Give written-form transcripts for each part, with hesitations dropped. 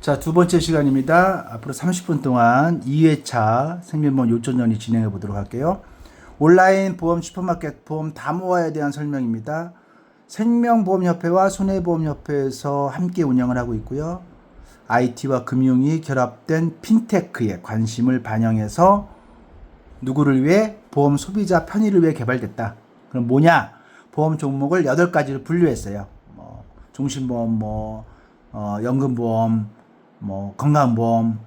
자, 두 번째 시간입니다. 앞으로 30분 동안 2회차 생명보험 요점정리 진행해 보도록 할게요. 온라인 보험 슈퍼마켓 보험 다 모아야 대한 설명입니다. 생명보험협회와 손해보험협회에서 함께 운영을 하고 있고요. IT와 금융이 결합된 핀테크에 관심을 반영해서 누구를 위해? 보험 소비자 편의를 위해 개발됐다. 그럼 뭐냐? 보험 종목을 8가지로 분류했어요. 종신보험, 연금보험, 건강보험,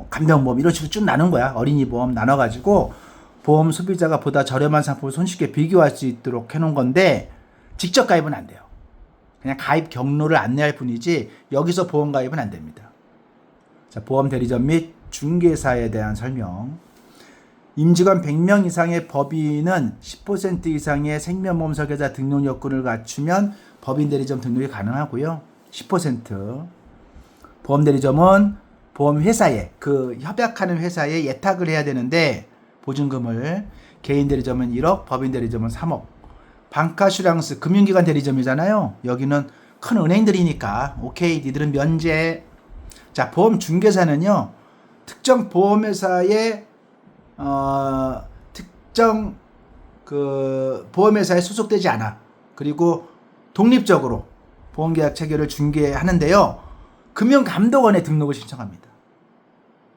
간병보험 이런 식으로 쭉 나눈 거야. 어린이보험 나눠가지고 보험 소비자가 보다 저렴한 상품을 손쉽게 비교할 수 있도록 해놓은 건데 직접 가입은 안 돼요. 그냥 가입 경로를 안내할 뿐이지 여기서 보험 가입은 안 됩니다. 자, 보험 대리점 및 중개사에 대한 설명. 임직원 100명 이상의 법인은 10% 이상의 생명보험 설계사 등록 요건을 갖추면 법인 대리점 등록이 가능하고요. 10%. 보험 대리점은 보험회사에 협약하는 회사에 예탁을 해야 되는데 보증금을 개인 대리점은 1억, 법인 대리점은 3억. 방카슈랑스 금융기관 대리점이잖아요. 여기는 큰 은행들이니까 오케이 니들은 면제. 자, 보험 중개사는요. 특정 보험회사의 특정 보험회사에 소속되지 않아. 그리고 독립적으로 보험계약 체결을 중개하는데요. 금융감독원에 등록을 신청합니다.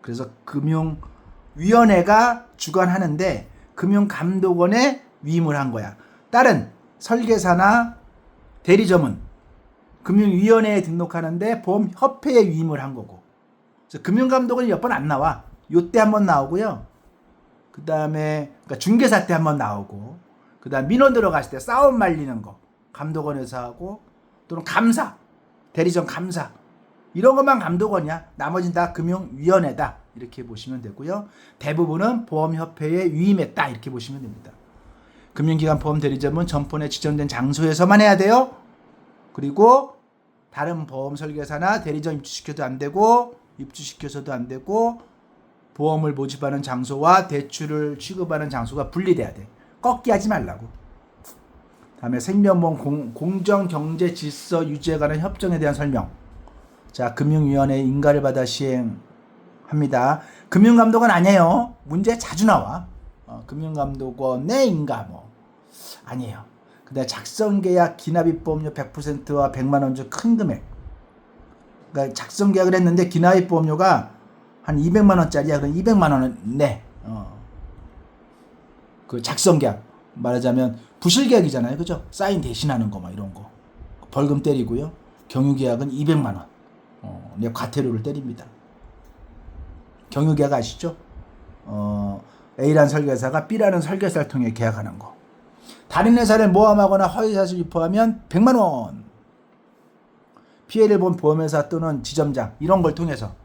그래서 금융위원회가 주관하는데 금융감독원에 위임을 한 거야. 다른 설계사나 대리점은 금융위원회에 등록하는데 보험협회에 위임을 한 거고. 그래서 금융감독원이 몇 번 안 나와. 요때 한 번 나오고요. 그 다음에 중개사 때 한 번 나오고, 그 다음 민원 들어갔을 때 싸움 말리는 거 감독원에서 하고, 또는 감사, 대리점 감사 이런 것만 감독원이야. 나머지는 다 금융위원회다 이렇게 보시면 되고요. 대부분은 보험협회에 위임했다 이렇게 보시면 됩니다. 금융기관 보험 대리점은 점포에 지정된 장소에서만 해야 돼요. 그리고 다른 보험 설계사나 대리점 입주시켜도 안 되고, 입주시켜서도 안 되고, 보험을 모집하는 장소와 대출을 취급하는 장소가 분리돼야 돼. 꺾기 하지 말라고. 다음에 생명보험 공정경제질서 유지에 관한 협정에 대한 설명. 자, 금융위원회 인가를 받아 시행합니다. 금융감독원 아니에요. 문제 자주 나와. 금융감독원의 인가 아니에요. 근데 작성계약 기납입보험료 100%와 100만 원 중 큰 금액. 그러니까 작성계약을 했는데 기납입보험료가 한 200만 원짜리야. 그럼 200만 원은 내. 그 작성계약 말하자면 부실계약이잖아요, 그죠? 사인 대신하는 거 이런 거 벌금 때리고요. 경유계약은 200만 원. 내 과태료를 때립니다. 경유계약 아시죠? A라는 설계사가 B라는 설계사를 통해 계약하는 거. 다른 회사를 모함하거나 허위사실 유포하면 100만 원. 피해를 본 보험회사 또는 지점장 이런 걸 통해서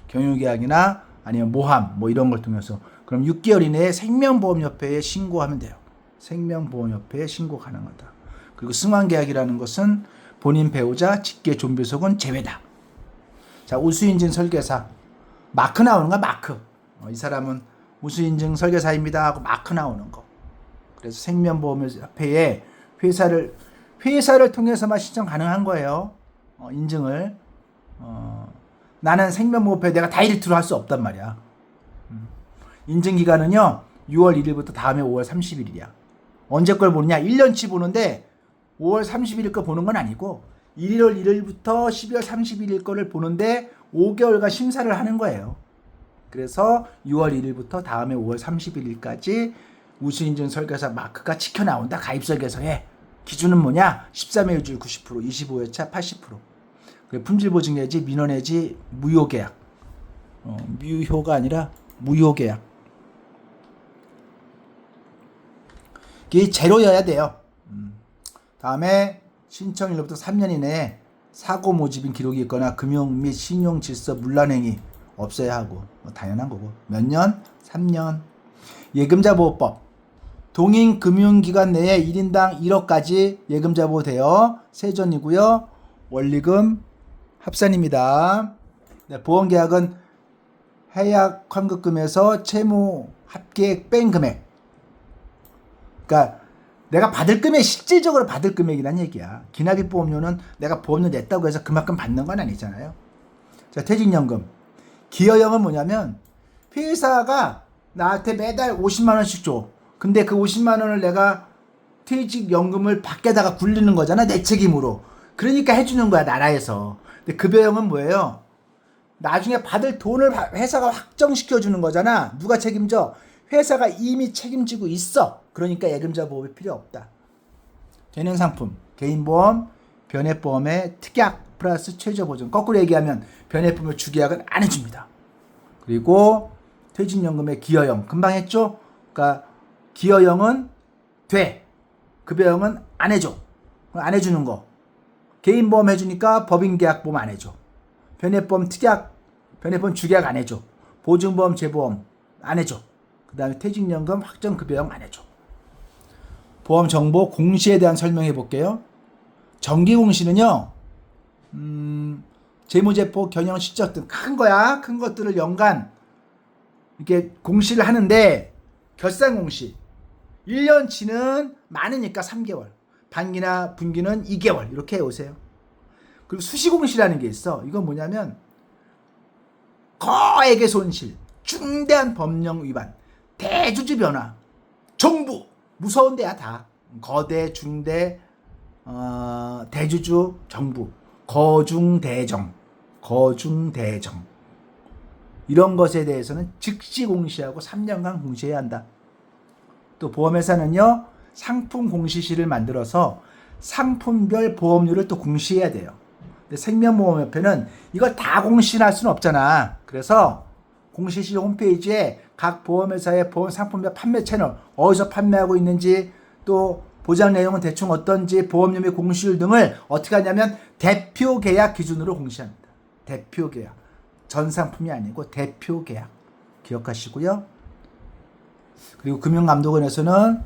경유계약이나 아니면 모함 이런 걸 통해서 그럼 6개월 이내에 생명보험협회에 신고하면 돼요. 생명보험협회에 신고 가능하다. 그리고 승환계약이라는 것은 본인 배우자, 직계, 존비속은 제외다. 자, 우수인증 설계사 마크 나오는 거야. 마크. 이 사람은 우수인증 설계사입니다 하고 마크 나오는 거. 그래서 생명보험협회에 회사를 통해서만 신청 가능한 거예요. 인증을. 나는 생명보험협회 내가 다이렉트로 할 수 없단 말이야. 인증기간은요 6월 1일부터 다음에 5월 31일이야. 언제 걸 보느냐? 1년치 보는데 5월 31일 거 보는 건 아니고 1월 1일부터 12월 31일 거를 보는데 5개월간 심사를 하는 거예요. 그래서 6월 1일부터 다음에 5월 31일까지 우수인증 설계사 마크가 지켜 나온다. 가입 설계서에. 기준은 뭐냐? 13회 일주일 90%, 25회차 80%. 그리고 품질보증해지, 민원해지, 무효계약. 무효가 아니라 무효계약. 이게 제로여야 돼요. 다음에 신청일로부터 3년 이내에 사고 모집인 기록이 있거나 금융 및 신용 질서 문란행위 없어야 하고 당연한 거고. 몇 년? 3년. 예금자 보호법. 동인 금융기관 내에 1인당 1억까지 예금자 보호되어 세전이고요. 원리금 합산입니다. 네, 보험계약은 해약 환급금에서 채무 합계액 뺀 금액. 그러니까 내가 받을 금액, 실질적으로 받을 금액이란 얘기야. 기납입보험료는 내가 보험료 냈다고 해서 그만큼 받는 건 아니잖아요. 자, 퇴직연금. 기여형은 뭐냐면 회사가 나한테 매달 50만 원씩 줘. 근데 그 50만 원을 내가 퇴직연금을 밖에다가 굴리는 거잖아, 내 책임으로. 그러니까 해주는 거야, 나라에서. 근데 급여형은 뭐예요? 나중에 받을 돈을 회사가 확정시켜 주는 거잖아. 누가 책임져? 회사가 이미 책임지고 있어. 그러니까 예금자 보험이 필요 없다. 되는 상품, 개인보험, 변액보험의 특약 플러스 최저보증. 거꾸로 얘기하면 변액보험의 주계약은 안 해줍니다. 그리고 퇴직연금의 기여형, 금방 했죠? 그러니까 기여형은 돼. 급여형은 안 해줘. 안 해주는 거. 개인보험 해주니까 법인계약보험 안 해줘. 변액보험 특약, 변액보험 주계약 안 해줘. 보증보험, 재보험 안 해줘. 그 다음에 퇴직연금 확정급여형 안 해줘. 보험정보 공시에 대한 설명해 볼게요. 정기공시는요, 재무제표, 경영, 실적 등 큰 거야. 큰 것들을 연간 이렇게 공시를 하는데, 결산공시 1년치는 많으니까 3개월, 반기나 분기는 2개월 이렇게 해오세요. 그리고 수시공시라는 게 있어. 이건 뭐냐면 거액의 손실, 중대한 법령 위반, 대주주 변화, 정부 무서운 데야 다. 거대, 중대, 대주주, 정부, 거중대정 이런 것에 대해서는 즉시 공시하고 3년간 공시해야 한다. 또 보험회사는요, 상품 공시실을 만들어서 상품별 보험료를 또 공시해야 돼요. 근데 생명보험협회는 이걸 다 공시할 수는 없잖아. 그래서 공시실 홈페이지에 각 보험회사의 보험 상품별 판매 채널, 어디서 판매하고 있는지, 또 보장 내용은 대충 어떤지, 보험료 및 공시율 등을 어떻게 하냐면 대표 계약 기준으로 공시합니다. 대표 계약. 전 상품이 아니고 대표 계약. 기억하시고요. 그리고 금융감독원에서는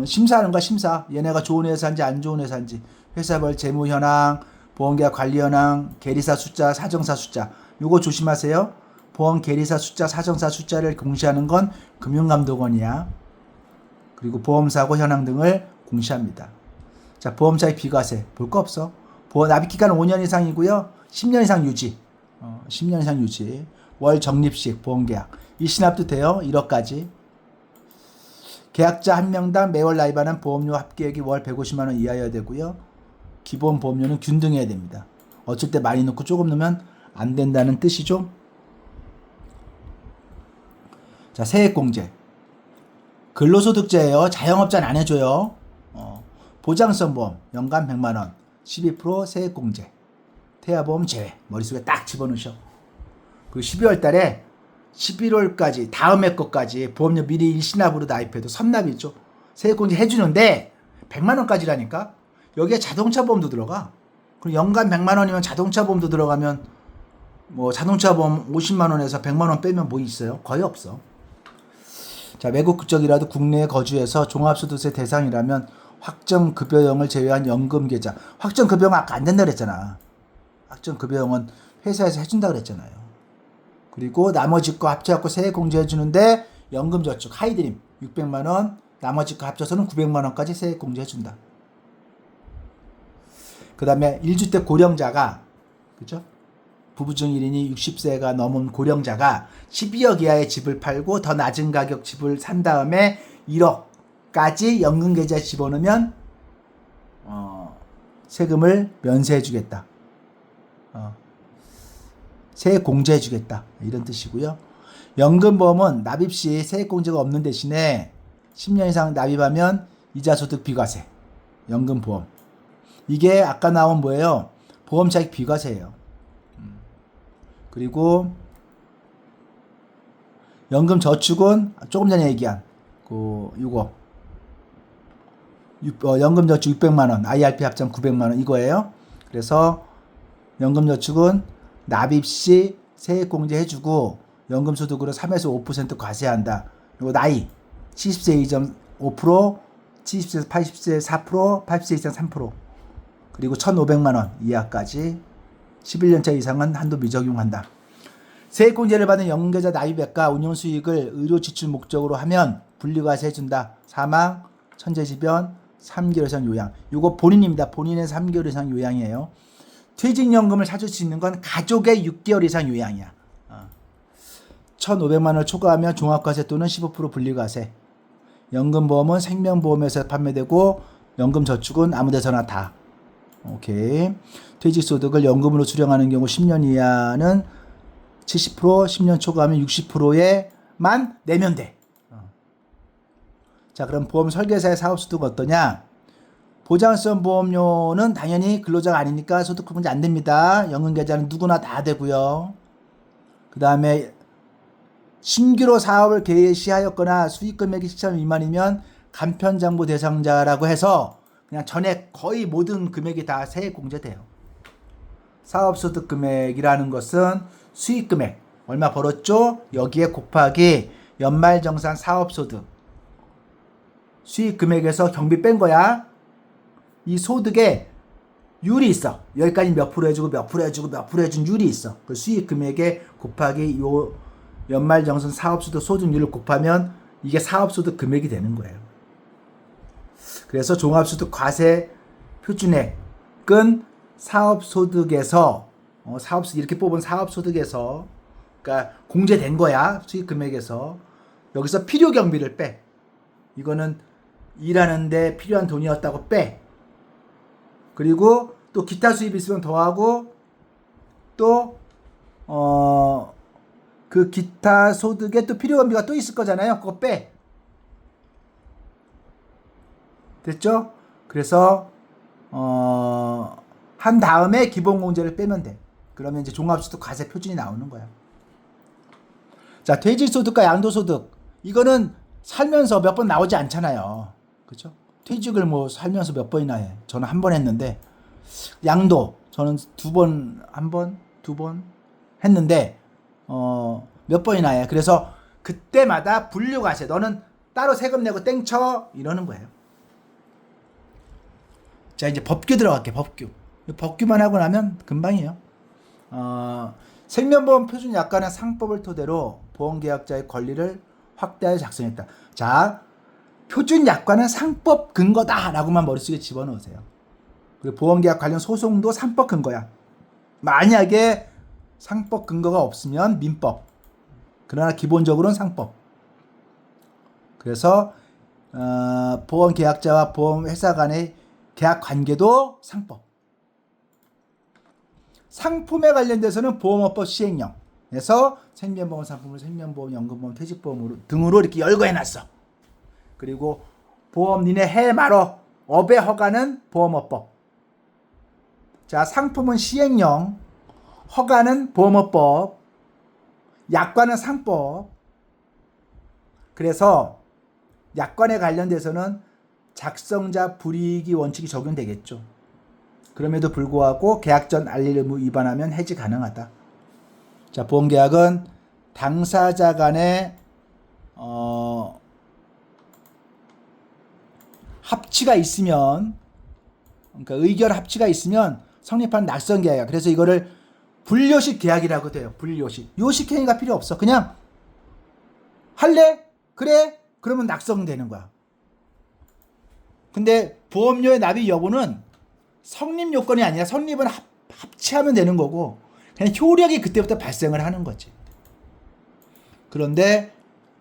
심사하는 거야, 심사. 얘네가 좋은 회사인지 안 좋은 회사인지, 회사별 재무 현황, 보험계약 관리 현황, 계리사 숫자, 사정사 숫자, 요거 조심하세요. 보험 계리사 숫자, 사정사 숫자를 공시하는 건 금융감독원이야. 그리고 보험사고 현황 등을 공시합니다. 자, 보험사의 비과세 볼 거 없어. 보험 납입기간은 5년 이상이고요. 10년 이상 유지. 10년 이상 유지. 월 적립식 보험계약. 이 신합도 돼요. 1억까지. 계약자 1명당 매월 납입하는 보험료 합계액이 월 150만 원 이하여야 되고요. 기본 보험료는 균등해야 됩니다. 어쩔 때 많이 넣고 조금 넣으면 안 된다는 뜻이죠. 자, 세액공제. 근로소득제예요. 자영업자는 안 해줘요. 보장성 보험 연간 100만 원, 12% 세액공제. 태아보험 제외. 머릿속에 딱 집어넣으셔. 그리고 12월 달에 11월까지 다음 해 것까지 보험료 미리 일시납으로 납입해도 선납이죠. 세액공제 해주는데 100만 원까지라니까. 여기에 자동차 보험도 들어가. 그럼 연간 100만 원이면 자동차 보험도 들어가면 뭐 자동차 보험 50만 원에서 100만 원 빼면 뭐 있어요? 거의 없어. 자, 외국 국적이라도 국내에 거주해서 종합소득세 대상이라면 확정급여형을 제외한 연금계좌. 확정급여형 아까 안 된다 그랬잖아. 확정급여형은 회사에서 해준다 그랬잖아요. 그리고 나머지 거 합쳐갖고 세액공제 해주는데 연금저축 하이드림 600만 원, 나머지 거 합쳐서는 900만 원까지 세액공제 해준다. 그 다음에 1주택 고령자가, 그죠? 부부 중 1인이 60세가 넘은 고령자가 12억 이하의 집을 팔고 더 낮은 가격 집을 산 다음에 1억까지 연금계좌에 집어넣으면 세금을 면세해 주겠다. 세액 공제해 주겠다. 이런 뜻이고요. 연금보험은 납입 시 세액 공제가 없는 대신에 10년 이상 납입하면 이자소득 비과세. 연금보험. 이게 아까 나온 뭐예요? 보험차익 비과세예요. 그리고 연금저축은 조금 전에 얘기한 요거 연금저축 600만 원, IRP 합정 900만 원 이거예요. 그래서 연금저축은 납입 시 세액공제 해주고 연금소득으로 3에서 5% 과세한다. 그리고 나이 70세 이전 5%, 70세에서 80세 4%, 80세 이상 3%. 그리고 1,500만 원 이하까지 11년차 이상은 한도 미적용한다. 세액공제를 받은 연금계좌 납입액과 운용수익을 의료지출 목적으로 하면 분리과세 해준다. 사망, 천재지변, 3개월 이상 요양. 이거 본인입니다. 본인의 3개월 이상 요양이에요. 퇴직연금을 찾을 수 있는 건 가족의 6개월 이상 요양이야. 1,500만 원을 초과하면 종합과세 또는 15% 분리과세. 연금보험은 생명보험에서 판매되고 연금저축은 아무데서나 다. 오케이. 퇴직소득을 연금으로 수령하는 경우 10년 이하는 70%, 10년 초과하면 60%에만 내면 돼. 자, 그럼 보험 설계사의 사업소득 어떠냐? 보장성 보험료는 당연히 근로자가 아니니까 소득분제 안 됩니다. 연금계좌는 누구나 다 되고요. 그 다음에 신규로 사업을 개시하였거나 수익금액이 7천 미만이면 간편장부 대상자라고 해서 그냥 전액 거의 모든 금액이 다 세액 공제돼요. 사업소득 금액이라는 것은 수익금액 얼마 벌었죠? 여기에 곱하기 연말정산 사업소득 수익금액에서 경비 뺀 거야. 이 소득에 율이 있어. 여기까지 몇 프로 해주고 몇 프로 해주고 몇 프로 해준 율이 있어. 그 수익금액에 곱하기 요 연말정산 사업소득 소득률을 곱하면 이게 사업소득 금액이 되는 거예요. 그래서 종합소득 과세 표준액은 사업소득에서 사업소득 이렇게 뽑은 사업소득에서 그러니까 공제된 거야. 수익금액에서 여기서 필요경비를 빼. 이거는 일하는데 필요한 돈이었다고 빼. 그리고 또 기타 수입이 있으면 더하고 또 그 기타 소득에 또 필요경비가 또 있을 거잖아요. 그거 빼. 됐죠? 그래서 한 다음에 기본공제를 빼면 돼. 그러면 이제 종합소득 과세 표준이 나오는 거야. 자, 퇴직소득과 양도소득 이거는 살면서 몇 번 나오지 않잖아요. 그렇죠? 퇴직을 뭐 살면서 몇 번이나 해. 저는 한 번 했는데 양도 저는 두 번, 한 번, 두 번 했는데 몇 번이나 해. 그래서 그때마다 분류과세 너는 따로 세금 내고 땡쳐 이러는 거예요. 자, 이제 법규 들어갈게. 법규만 하고 나면 금방이에요. 생명보험 표준 약관의 상법을 토대로 보험계약자의 권리를 확대하여 작성했다. 자, 표준 약관은 상법 근거다 라고만 머릿속에 집어넣으세요. 그리고 보험계약 관련 소송도 상법 근거야. 만약에 상법 근거가 없으면 민법. 그러나 기본적으로는 상법. 그래서 보험계약자와 보험회사 간의 계약 관계도 상법. 상품에 관련돼서는 보험업법 시행령에서 생명보험 상품을 생명보험, 연금보험, 퇴직보험 등으로 이렇게 열거해놨어. 그리고 보험 니네 해 말어. 업의 허가는 보험업법. 자, 상품은 시행령, 허가는 보험업법, 약관은 상법. 그래서 약관에 관련돼서는 작성자 불이익이 원칙이 적용되겠죠. 그럼에도 불구하고 계약 전 알릴 의무 위반하면 해지 가능하다. 자, 보험계약은 당사자 간의 합치가 있으면, 그러니까 의결 합치가 있으면 성립한 낙선 계약이야. 그래서 이거를 불요식 계약이라고 돼요. 불요식. 요식 행위가 필요 없어. 그냥 할래? 그래? 그러면 낙선되는 거야. 근데 보험료의 납입 여부는 성립 요건이 아니라 성립은 합치하면 되는 거고 그냥 효력이 그때부터 발생을 하는 거지. 그런데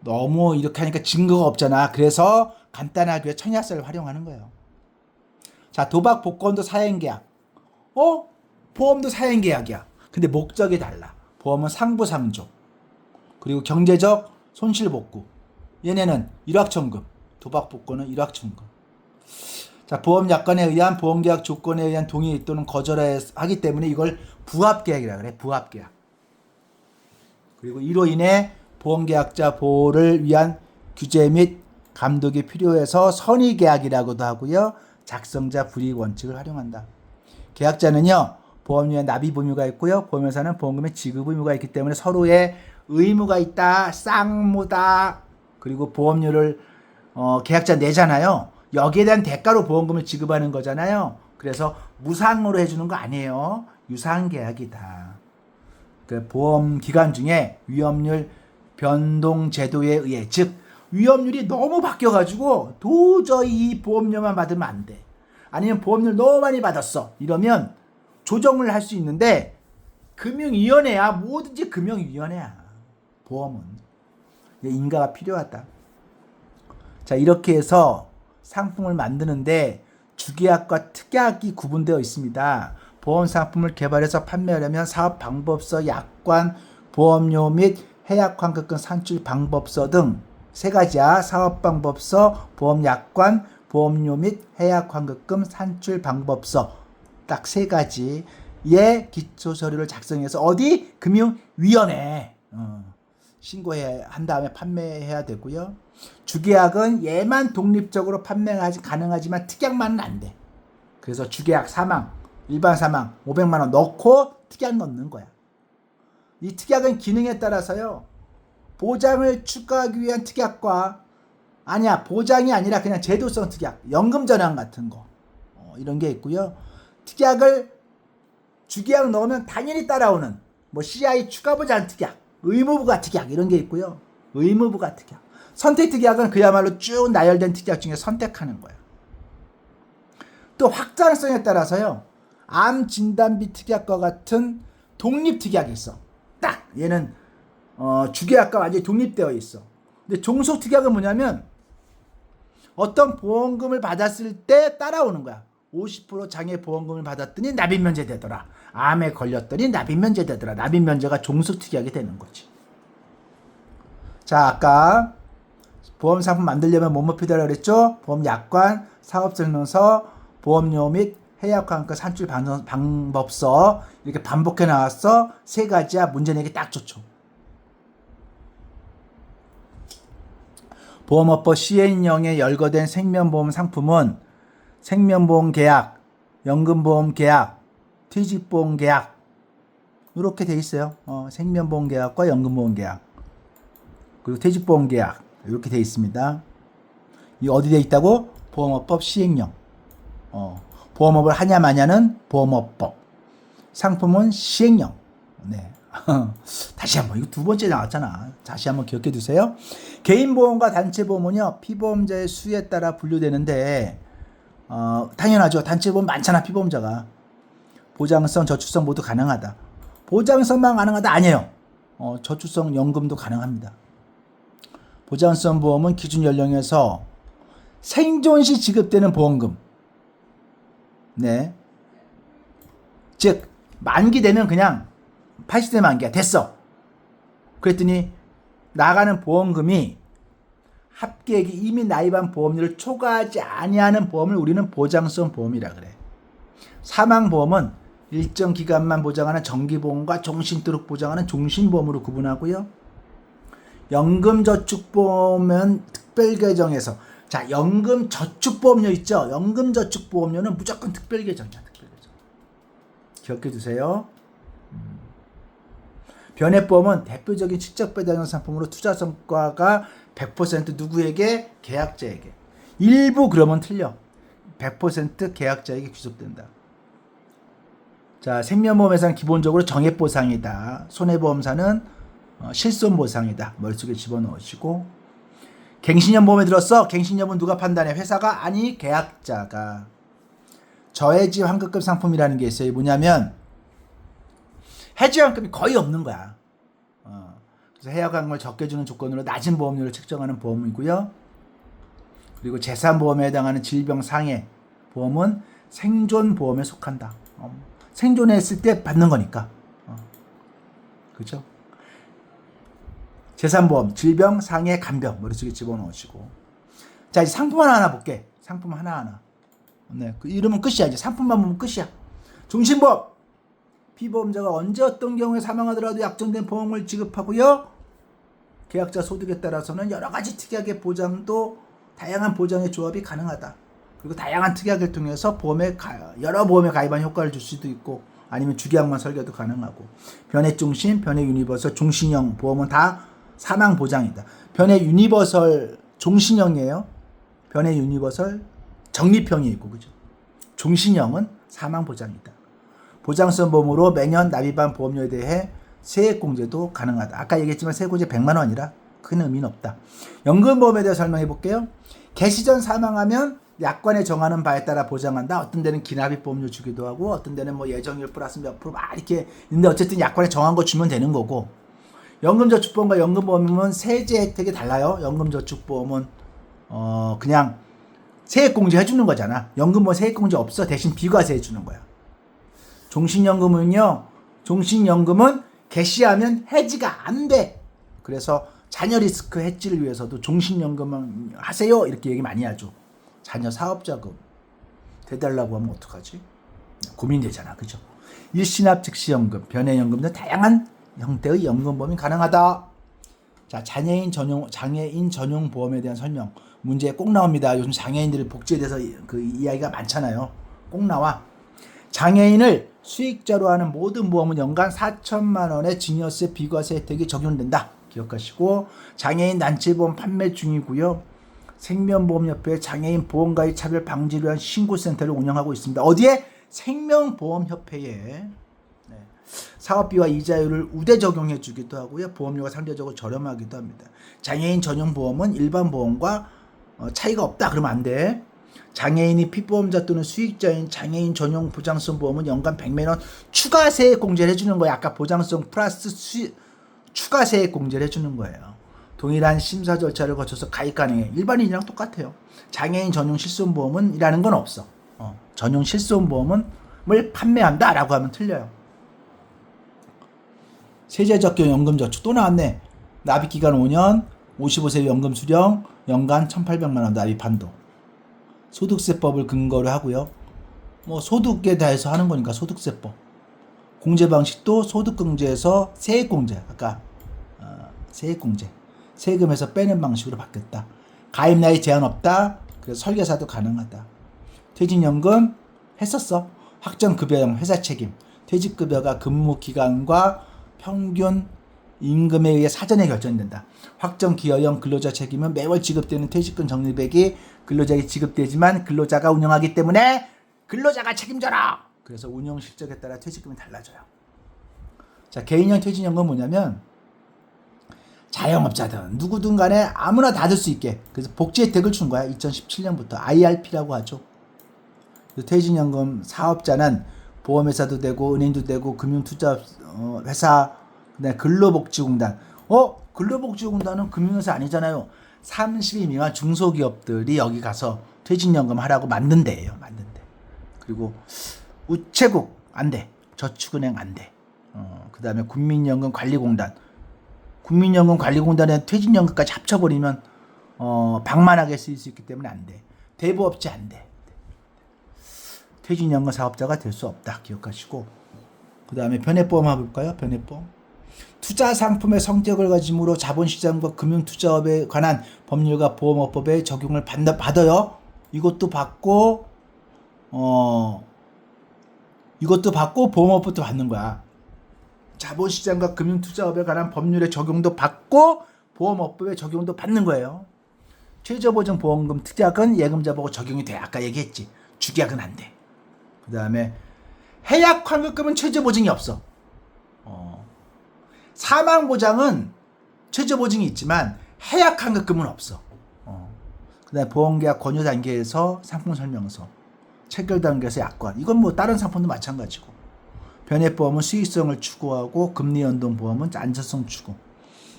너무 이렇게 하니까 증거가 없잖아. 그래서 간단하게 위해 청약서를 활용하는 거예요. 자, 도박 복권도 사행계약. 보험도 사행계약이야. 근데 목적이 달라. 보험은 상부상조. 그리고 경제적 손실복구. 얘네는 일확천금. 도박 복권은 일확천금. 자, 보험 약관에 의한 보험계약 조건에 의한 동의 또는 거절하기 때문에 이걸 부합계약이라 그래. 부합계약. 그리고 이로 인해 보험계약자 보호를 위한 규제 및 감독이 필요해서 선의계약이라고도 하고요. 작성자 불이익 원칙을 활용한다. 계약자는요. 보험료에 납입 의무가 있고요. 보험회사는 보험금의 지급 의무가 있기 때문에 서로의 의무가 있다. 쌍무다. 그리고 보험료를 계약자 내잖아요. 여기에 대한 대가로 보험금을 지급하는 거잖아요. 그래서 무상으로 해주는 거 아니에요. 유상계약이다. 그 보험 기간 중에 위험률 변동 제도에 의해, 즉 위험률이 너무 바뀌어가지고 도저히 보험료만 받으면 안 돼. 아니면 보험료를 너무 많이 받았어. 이러면 조정을 할 수 있는데 금융위원회야. 뭐든지 금융위원회야. 보험은 인가가 필요하다. 자, 이렇게 해서 상품을 만드는데 주계약과 특약이 구분되어 있습니다. 보험 상품을 개발해서 판매하려면 사업방법서, 약관, 보험료 및 해약환급금 산출 방법서 등 세 가지야. 사업방법서, 보험약관, 보험료 및 해약환급금 산출 방법서 딱 세 가지의 기초 서류를 작성해서 어디? 금융위원회 신고해야 한 다음에 판매해야 되고요. 주계약은 얘만 독립적으로 판매가 가능하지만 특약만은 안 돼. 그래서 주계약 사망, 일반 사망 500만 원 넣고 특약 넣는 거야. 이 특약은 기능에 따라서요. 보장을 추가하기 위한 특약과 아니야, 보장이 아니라 그냥 제도성 특약, 연금 전환 같은 거 이런 게 있고요. 특약을 주계약 넣으면 당연히 따라오는 뭐 CI 추가 보장 특약, 의무부가 특약 이런 게 있고요. 의무부가 특약. 선택 특약은 그야말로 쭉 나열된 특약 중에 선택하는 거야. 또 확장성에 따라서요. 암 진단비 특약과 같은 독립 특약이 있어. 딱 얘는 주계약과 완전히 독립되어 있어. 근데 종속 특약은 뭐냐면 어떤 보험금을 받았을 때 따라오는 거야. 50% 장애 보험금을 받았더니 납입 면제되더라. 암에 걸렸더니 납입 면제되더라. 납입 면제가 종속 특약이 되는 거지. 자, 아까 보험 상품 만들려면 뭐뭐 필요하다고 그랬죠? 보험 약관, 사업 설명서, 보험료 및 해약환급 산출 방법서 이렇게 반복해 나왔어. 세 가지야. 문제 내기 딱 좋죠. 보험업법 시행령에 열거된 생명보험 상품은 생명보험 계약, 연금보험 계약, 퇴직보험 계약 이렇게 돼 있어요. 생명보험 계약과 연금보험 계약 그리고 퇴직보험 계약 이렇게 돼 있습니다. 이 어디 돼 있다고? 보험업법 시행령. 보험업을 하냐 마냐는 보험업법. 상품은 시행령. 네. 다시 한번 이거 두 번째 나왔잖아. 다시 한번 기억해 두세요. 개인보험과 단체보험은요 피보험자의 수에 따라 분류되는데 당연하죠. 단체보험 많잖아. 피보험자가 보장성, 저축성 모두 가능하다. 보장성만 가능하다 아니에요. 저축성 연금도 가능합니다. 보장성 보험은 기준 연령에서 생존 시 지급되는 보험금. 네. 즉 만기 되면 그냥 80세 만기야. 됐어. 그랬더니 나가는 보험금이 합계액이 이미 나입한 보험료를 초과하지 아니하는 보험을 우리는 보장성 보험이라 그래. 사망보험은 일정 기간만 보장하는 정기보험과 종신토록 보장하는 종신보험으로 구분하고요. 연금저축보험은 특별계정에서 자, 연금저축보험료 있죠? 연금저축보험료는 무조건 특별계정이야. 특별계정. 기억해 두세요. 변액보험은 대표적인 실적배당 상품으로 투자 성과가 100% 누구에게? 계약자에게. 일부 그러면 틀려. 100% 계약자에게 귀속된다. 자, 생명보험에서는 기본적으로 정액보상이다. 손해보험사는 실손보상이다. 머릿속에 집어넣으시고. 갱신연보험에 들었어? 갱신연보험은 누가 판단해? 회사가? 아니, 계약자가. 저해지 환급금 상품이라는 게 있어요. 뭐냐면 해지 환급이 거의 없는 거야. 그래서 해약환급을 적게 주는 조건으로 낮은 보험료를 책정하는 보험이고요. 그리고 재산보험에 해당하는 질병상해 보험은 생존보험에 속한다. 생존했을 때 받는 거니까. 그렇죠? 재산보험, 질병, 상해, 간병 머릿속에 집어넣으시고. 자, 이제 상품 하나하나 볼게. 상품 하나하나. 네, 그 이러면 끝이야. 이제 상품만 보면 끝이야. 종신보험. 피보험자가 언제 어떤 경우에 사망하더라도 약정된 보험을 지급하고요. 계약자 소득에 따라서는 여러 가지 특약의 보장도 다양한 보장의 조합이 가능하다. 그리고 다양한 특약을 통해서 여러 보험에 가입한 효과를 줄 수도 있고 아니면 주계약만 설계도 가능하고 변액종신, 변액유니버설, 종신형 보험은 다 사망 보장이다. 변액유니버설 종신형이에요. 변액유니버설 적립형이 있고 그죠. 종신형은 사망 보장이다. 보장성 보험으로 매년 납입한 보험료에 대해 세액공제도 가능하다. 아까 얘기했지만 세액공제 100만 원이라 큰 의미는 없다. 연금보험에 대해 설명해 볼게요. 개시 전 사망하면 약관에 정하는 바에 따라 보장한다. 어떤 데는 기납입 보험료 주기도 하고 어떤 데는 뭐 예정일 플러스 몇 프로 막 이렇게 있는데 어쨌든 약관에 정한 거 주면 되는 거고 연금저축보험과 연금보험은 세제 혜택이 달라요. 연금저축보험은 그냥 세액공제 해주는 거잖아. 연금보험 세액공제 없어. 대신 비과세 해주는 거야. 종신연금은 개시하면 해지가 안 돼. 그래서 자녀 리스크 해지를 위해서도 종신연금은 하세요. 이렇게 얘기 많이 하죠. 자녀 사업자금 대달라고 하면 어떡하지? 고민되잖아. 그죠? 일시납 즉시연금, 변액연금 등 다양한 형태의 연금보험이 가능하다. 자, 장애인 전용 보험에 대한 설명. 문제에 꼭 나옵니다. 요즘 장애인들의 복지에 대해서 그 이야기가 많잖아요. 꼭 나와. 장애인을 수익자로 하는 모든 보험은 연간 4천만 원의 증여세 비과세 혜택이 적용된다. 기억하시고 장애인 단체보험 판매 중이고요. 생명보험협회 장애인 보험가입 차별 방지를 위한 신고센터를 운영하고 있습니다. 어디에? 생명보험협회에. 사업비와 이자율을 우대 적용해 주기도 하고요. 보험료가 상대적으로 저렴하기도 합니다. 장애인 전용 보험은 일반 보험과 차이가 없다. 그러면 안 돼. 장애인이 피보험자 또는 수익자인 장애인 전용 보장성 보험은 연간 100만 원 추가세액 공제를 해주는 거예요. 아까 보장성 플러스 추가세액 공제를 해주는 거예요. 동일한 심사 절차를 거쳐서 가입 가능해. 일반인이랑 똑같아요. 장애인 전용 실손보험은 이라는 건 없어. 전용 실손보험을 판매한다라고 하면 틀려요. 세제적용 연금저축 또 나왔네. 납입기간 5년, 55세 연금 수령, 연간 1,800만 원 납입 한도. 소득세법을 근거로 하고요. 뭐 소득에 대해서 하는 거니까 소득세법. 공제 방식도 소득공제에서 세액공제. 아까 세액공제. 세금에서 빼는 방식으로 바뀌었다. 가입 나이 제한 없다. 그래서 설계사도 가능하다. 퇴직연금 했었어. 확정급여형 회사 책임. 퇴직급여가 근무기간과 평균 임금에 의해 사전에 결정된다. 확정기여형 근로자 책임은 매월 지급되는 퇴직금 적립액이 근로자에게 지급되지만 근로자가 운영하기 때문에 근로자가 책임져라. 그래서 운영 실적에 따라 퇴직금이 달라져요. 자, 개인형 퇴직연금은 뭐냐면 자영업자든 누구든 간에 아무나 다 들 수 있게 그래서 복지 혜택을 준 거야. 2017년부터 IRP라고 하죠. 퇴직연금 사업자는 보험회사도 되고 은행도 되고 금융투자회사 그다음에 근로복지공단. 근로복지공단은 금융회사 아니잖아요. 30인 미만 중소기업들이 여기 가서 퇴직연금 하라고 만든 데예요. 만든 데. 그리고 우체국 안 돼. 저축은행 안 돼. 그다음에 국민연금관리공단. 국민연금관리공단에 퇴직연금까지 합쳐버리면 방만하게 쓰일 수 있기 때문에 안 돼. 대부업체 안 돼. 퇴직연금 사업자가 될 수 없다. 기억하시고 그 다음에 변액보험 해볼까요? 변액보험. 투자 상품의 성격을 가짐으로 자본시장과 금융투자업에 관한 법률과 보험업법에 적용을 받아요. 이것도 받고 보험업법도 받는 거야. 자본시장과 금융투자업에 관한 법률의 적용도 받고 보험업법의 적용도 받는 거예요. 최저보증보험금 특약은 예금자 보고 적용이 돼. 아까 얘기했지. 주기약은 안 돼. 그 다음에 해약환급금은 최저보증이 없어. 사망보장은 최저보증이 있지만 해약환급금은 없어. 그 다음에 보험계약 권유 단계에서 상품설명서, 체결 단계에서 약관. 이건 뭐 다른 상품도 마찬가지고. 변액보험은 수익성을 추구하고 금리연동보험은 안전성 추구.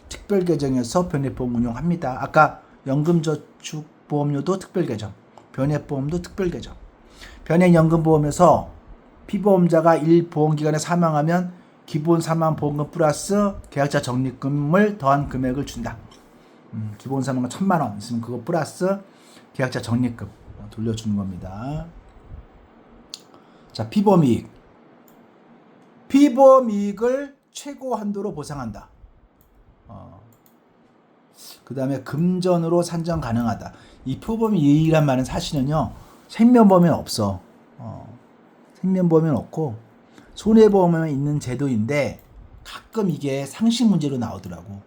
특별계정에서 변액보험 운용합니다. 아까 연금저축보험료도 특별계정, 변액보험도 특별계정. 변액연금보험에서 피보험자가 1보험기간에 사망하면 기본 사망보험금 플러스 계약자 적립금을 더한 금액을 준다. 기본 사망금 1,000만 원 있으면 그거 플러스 계약자 적립금 돌려주는 겁니다. 자, 피보험이익. 피보험이익을 최고 한도로 보상한다. 그 다음에 금전으로 산정 가능하다. 이 피보험이익이란 말은 사실은요. 생명보험에는 없어. 생명보험에는 없고 손해보험에만 있는 제도인데 가끔 이게 상식 문제로 나오더라고.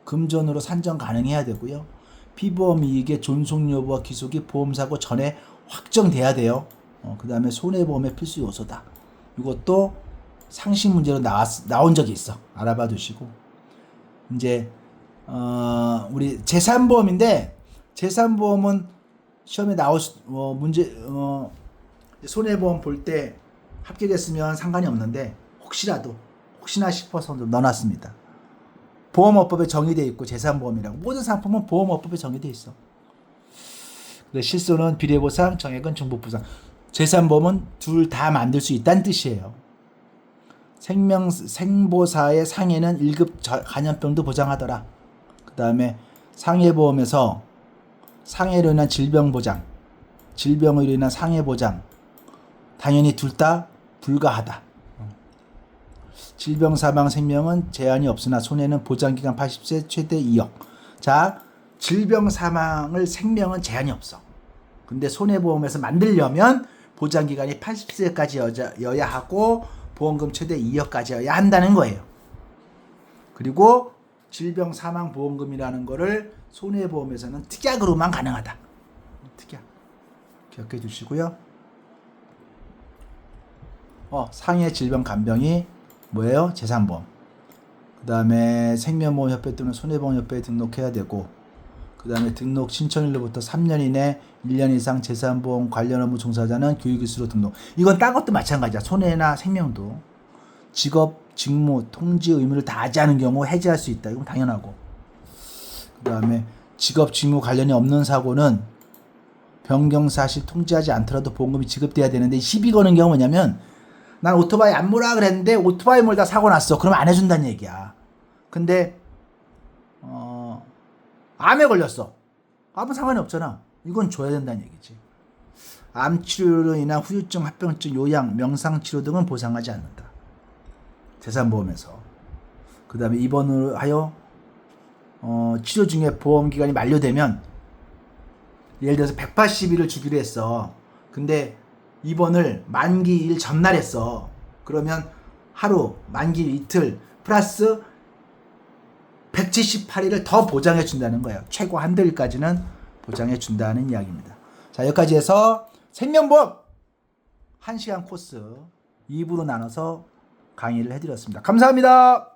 금전으로 산정 가능해야 되고요. 피보험 이익의 존속 여부와 기속이 보험사고 전에 확정돼야 돼요. 그 다음에 손해보험의 필수 요소다. 이것도 상식 문제로 나온 적이 있어. 알아봐 두시고. 이제 우리 재산보험인데 재산보험은 시험에 문제 손해보험 볼 때 합격했으면 상관이 없는데 혹시나 싶어서 넣어놨습니다. 보험업법에 정의되어 있고 재산보험이라고 모든 상품은 보험업법에 정의되어 있어. 근데 실손은 비례보상, 정액은 중복보상. 재산보험은 둘 다 만들 수 있다는 뜻이에요. 생보사의 상해는 1급 간염병도 보장하더라. 그 다음에 상해보험에서 상해로 인한 질병보장, 질병으로 인한 상해보장, 당연히 둘 다 불가하다. 질병, 사망, 생명은 제한이 없으나 손해는 보장기간 80세 최대 2억. 자, 질병, 사망을 생명은 제한이 없어. 근데 손해보험에서 만들려면 보장기간이 80세까지여야 하고 보험금 최대 2억까지여야 한다는 거예요. 그리고 질병, 사망, 보험금이라는 거를 손해보험에서는 특약으로만 가능하다. 특약. 기억해 주시고요. 상해 질병 간병이 뭐예요? 재산보험. 그 다음에 생명보험협회 또는 손해보험협회에 등록해야 되고, 그 다음에 등록 신청일로부터 3년 이내 1년 이상 재산보험 관련 업무 종사자는 교육일수로 등록. 이건 딴 것도 마찬가지야. 손해나 생명도 직업, 직무, 통지 의무를 다하지 않은 경우 해지할 수 있다. 이건 당연하고. 그 다음에 직업, 직무 관련이 없는 사고는 변경사실 통지하지 않더라도 보험금이 지급돼야 되는데, 시비 거는 경우 뭐냐면, 난 오토바이 안 몰아 그랬는데 오토바이 몰다 사고 났어. 그럼 안 해준다는 얘기야. 근데 암에 걸렸어. 암은 상관이 없잖아. 이건 줘야 된다는 얘기지. 암치료로 인한 후유증, 합병증, 요양, 명상치료 등은 보상하지 않는다. 재산보험에서. 그 다음에 입원을 하여 치료 중에 보험기간이 만료되면, 예를 들어서 180일을 주기로 했어. 근데 입원을 만기일 전날 했어. 그러면 하루, 만기 이틀 플러스 178일을 더 보장해 준다는 거예요. 최고 한두 일까지는 보장해 준다는 이야기입니다. 자, 여기까지 해서 생명보험 1시간 코스 2부로 나눠서 강의를 해드렸습니다. 감사합니다.